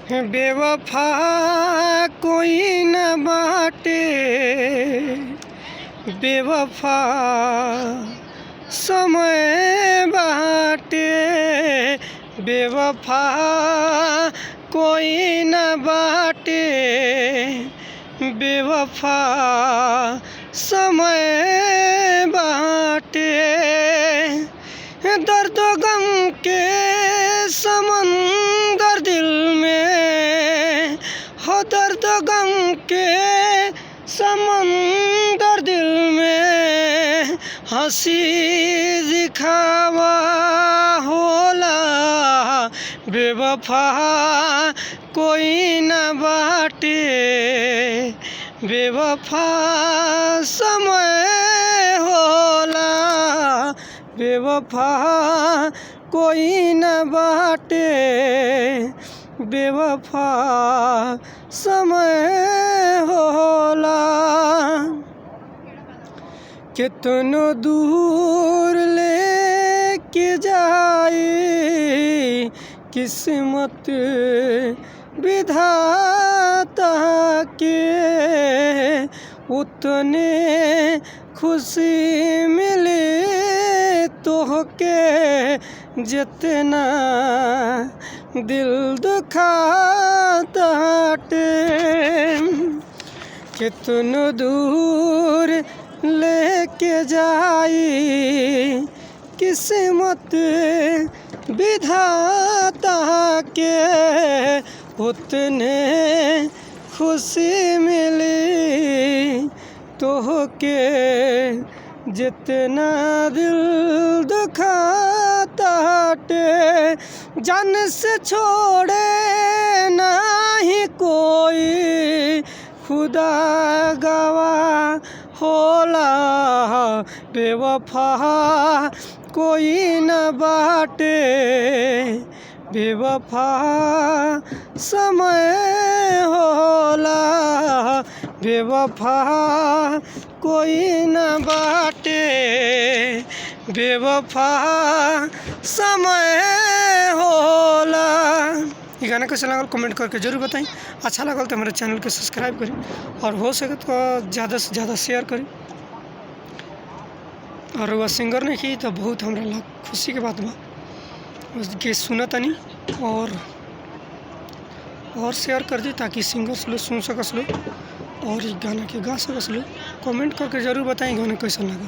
बेवफा कोई न बाटे, बेवफा समय बाटे। बेवफा कोई न बाटे, बेवफा समय बाटे। दर्द गम के समंदर दिल में हो, दर्द गम के समंदर दिल में हंसी दिखावा होला। बेवफा कोई न बाटे, बेवफा समय होला। बेवफा कोई न बाटे, बेवफा समय होला। कितनो दूर लेके जाए किस्मत विधाता के, उतने खुशी मिले तोहके जितना दिल दुखाता टे। कितनो दूर लेके जाई किस्मत विधाता के, उतने खुशी मिली तोहके जितना दिल दुखाता टे। जान से छोड़े नहीं कोई, खुदा गवाह होला। बेवफा कोई न बाटे, बेवफा समय होला। बेवफा कोई न बाटे, बेवफा समय होला। ये गाना कैसा लगल कमेंट करके ज़रूर बताएं। अच्छा लगल तो हमारे चैनल के सब्सक्राइब करें और हो सके तो ज़्यादा से ज़्यादा शेयर करें। और वह सिंगर ने की तो बहुत हमरा खुशी के बात बा, उसके सुनत नहीं और शेयर कर दी ताकि सिंगर्स लोग सुन सकस लो और इस गाना के गा सकस लो। कमेंट करके ज़रूर बताएं गाना कैसा लगा।